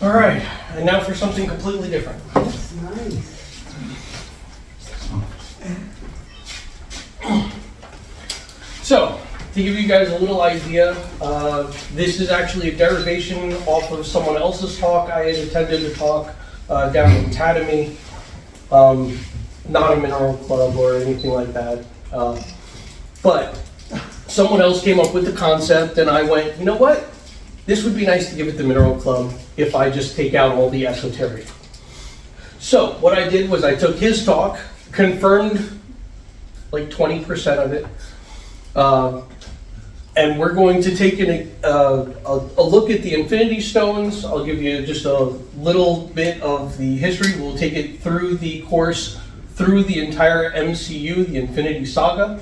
All right, and now for something completely different. That's nice. So, to give you guys a little idea, this is actually a derivation off of someone else's talk. I had attended a talk down in Tatamy, not a mineral club or anything like that. But someone else came up with the concept, and I went, you know what? This would be nice to give it the mineral club if I just take out all the esoteric. So what I did was I took his talk, confirmed like 20% of it, and we're going to take a look at the Infinity Stones. I'll give you just a little bit of the history. We'll take it through the course, through the entire MCU, the Infinity Saga.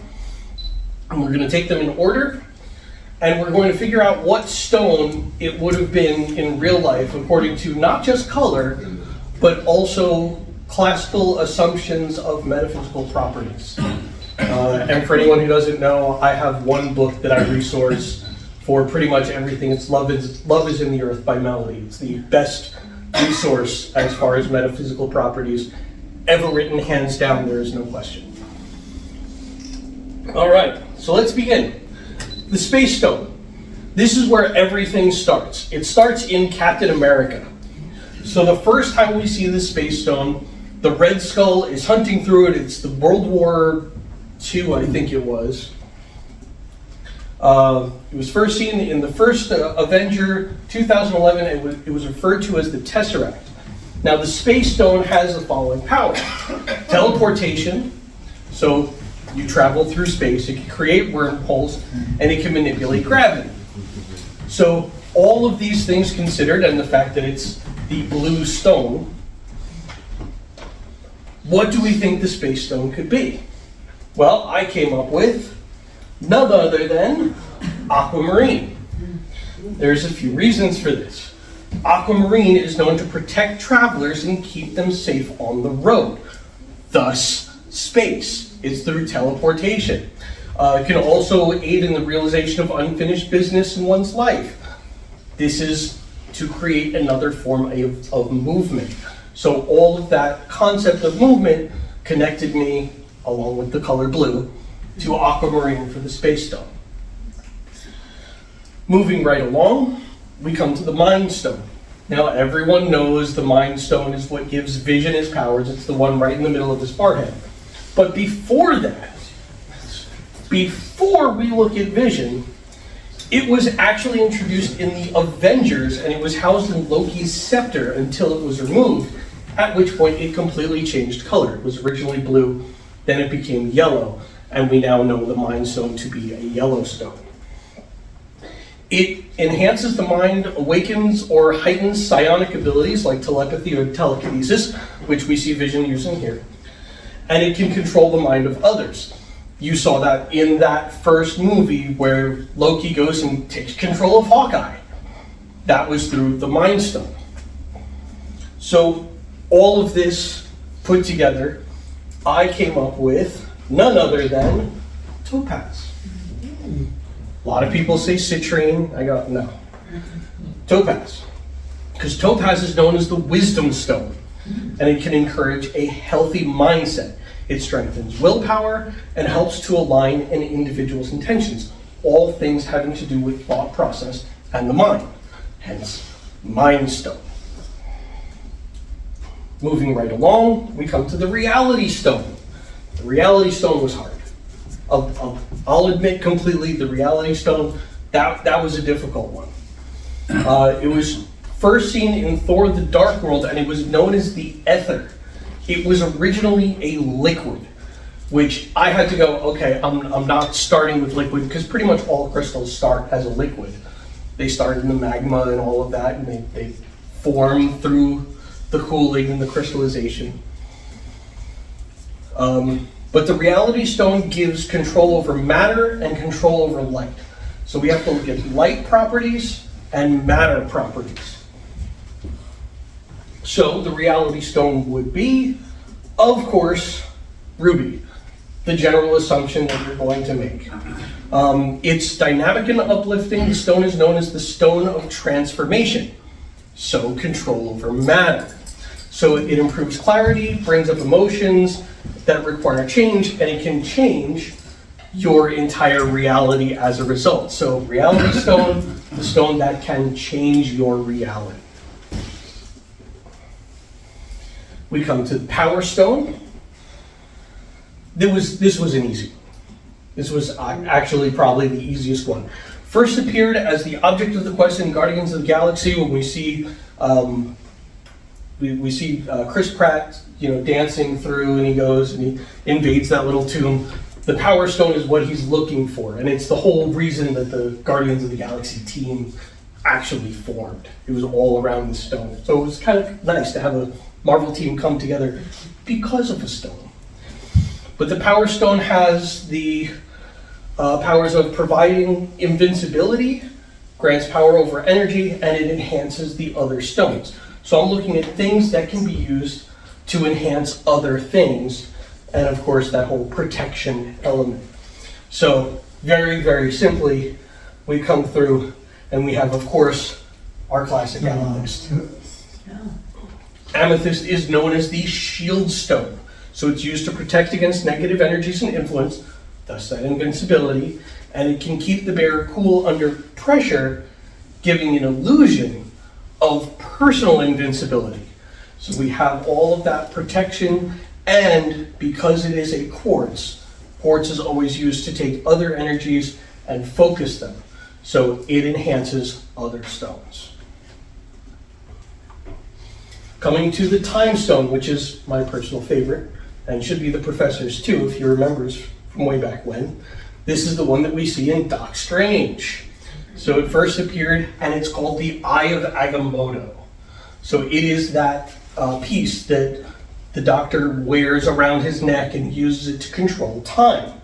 And we're going to take them in order, and we're going to figure out what stone it would have been in real life according to not just color, but also classical assumptions of metaphysical properties. And for anyone who doesn't know, I have one book that I resource for pretty much everything. It's Love is in the Earth by Melody. It's the best resource as far as metaphysical properties ever written, hands down, there is no question. All right, so let's begin. The Space Stone. This is where everything starts. It starts in Captain America. So the first time we see the Space Stone, the Red Skull is hunting through it. It's the World War II, I think it was. It was first seen in the first Avenger, 2011. It was referred to as the Tesseract. Now the Space Stone has the following power. Teleportation, so you travel through space, it can create wormholes, and it can manipulate gravity. So all of these things considered, and the fact that it's the blue stone, what do we think the Space Stone could be? Well, I came up with none other than aquamarine. There's a few reasons for this. Aquamarine is known to protect travelers and keep them safe on the road. Thus, space is through teleportation. It can also aid in the realization of unfinished business in one's life. This is to create another form of movement. So all of that concept of movement connected me, along with the color blue, to aquamarine for the Space Stone. Moving right along, we come to the Mind Stone. Now everyone knows the Mind Stone is what gives Vision his powers. It's the one right in the middle of his forehead. But before that, before we look at Vision, it was actually introduced in the Avengers, and it was housed in Loki's scepter until it was removed, at which point it completely changed color. It was originally blue, then it became yellow, and we now know the Mind Stone to be a yellow stone. It enhances the mind, awakens or heightens psionic abilities like telepathy or telekinesis, which we see Vision using here. And it can control the mind of others. You saw that in that first movie where Loki goes and takes control of Hawkeye. That was through the Mind Stone. So all of this put together, I came up with none other than topaz. A lot of people say citrine. I go, no. Topaz. Because topaz is known as the wisdom stone, and it can encourage a healthy mindset. It strengthens willpower and helps to align an individual's intentions, all things having to do with thought process and the mind, hence Mind Stone. Moving right along, we come to the Reality Stone. The Reality Stone was hard. I'll admit completely, the Reality Stone, that was a difficult one. It was first seen in Thor the Dark World, and it was known as the Ether. It was originally a liquid, which I had to go, okay, I'm not starting with liquid, because pretty much all crystals start as a liquid. They start in the magma and all of that, and they form through the cooling and the crystallization. But the Reality Stone gives control over matter and control over light. So we have to look at light properties and matter properties. So the Reality Stone would be, of course, ruby, the general assumption that you're going to make. It's dynamic and uplifting. The stone is known as the Stone of Transformation. So control over matter. So it improves clarity, brings up emotions that require change, and it can change your entire reality as a result. So reality stone, the stone that can change your reality. We come to the power stone. This was an easy one. This was actually probably the easiest one. First appeared as the object of the quest in Guardians of the Galaxy when we see Chris Pratt, dancing through, and he goes and he invades that little tomb. The Power Stone is what he's looking for, and it's the whole reason that the Guardians of the Galaxy team actually formed. It was all around the stone. So it was kind of nice to have a Marvel team come together because of a stone. But the Power Stone has the powers of providing invincibility, grants power over energy, and it enhances the other stones. So I'm looking at things that can be used to enhance other things, and of course that whole protection element. So very, very simply, we come through and we have, of course, our classic amethyst. Amethyst is known as the shield stone. So it's used to protect against negative energies and influence, thus that invincibility, and it can keep the bearer cool under pressure, giving an illusion of personal invincibility. So we have all of that protection, and because it is a quartz, quartz is always used to take other energies and focus them. So it enhances other stones. Coming to the time stone, which is my personal favorite, and should be the professor's too, if he remembers from way back when. This is the one that we see in Doc Strange. So it first appeared, and it's called the Eye of Agamotto. So it is that piece that the Doctor wears around his neck and uses it to control time.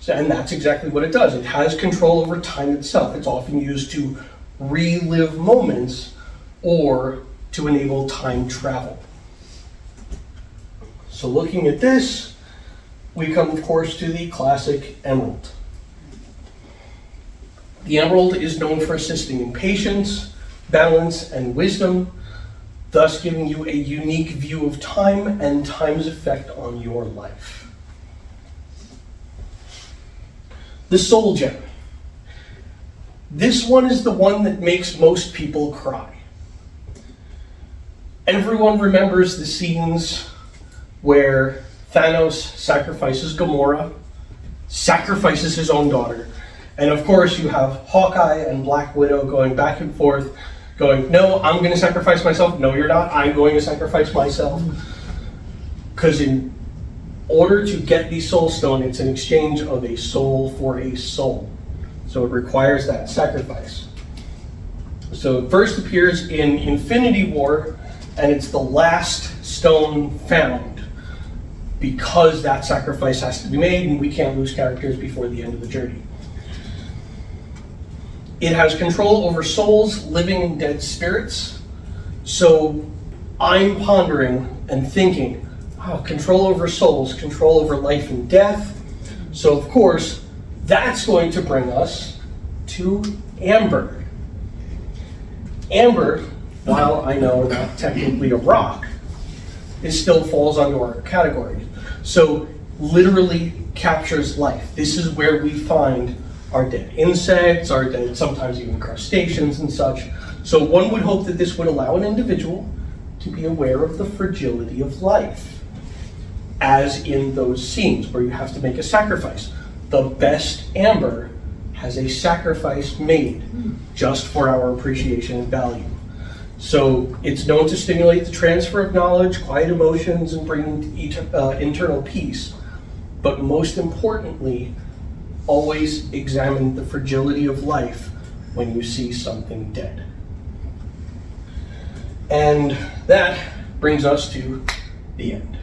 So, and that's exactly what it does. It has control over time itself. It's often used to relive moments or to enable time travel. So looking at this, we come, of course, to the classic emerald. The emerald is known for assisting in patience, balance, and wisdom, thus giving you a unique view of time and time's effect on your life. The soul gem. This one is the one that makes most people cry. Everyone remembers the scenes where Thanos sacrifices Gamora, sacrifices his own daughter, and of course you have Hawkeye and Black Widow going back and forth, going, no, I'm going to sacrifice myself. No, you're not. I'm going to sacrifice myself. Because in order to get the Soul Stone, it's an exchange of a soul for a soul. So it requires that sacrifice. So it first appears in Infinity War, and it's the last stone found because that sacrifice has to be made and we can't lose characters before the end of the journey. It has control over souls, living and dead spirits. So I'm pondering and thinking, control over souls, control over life and death. So of course, that's going to bring us to amber. Amber, while I know not technically a rock, it still falls under our category. So literally captures life. This is where we find our dead insects, our dead, sometimes even crustaceans and such. So one would hope that this would allow an individual to be aware of the fragility of life, as in those scenes where you have to make a sacrifice. The best amber has a sacrifice made just for our appreciation and value. So it's known to stimulate the transfer of knowledge, quiet emotions, and bring internal peace. But most importantly, always examine the fragility of life when you see something dead. And that brings us to the end.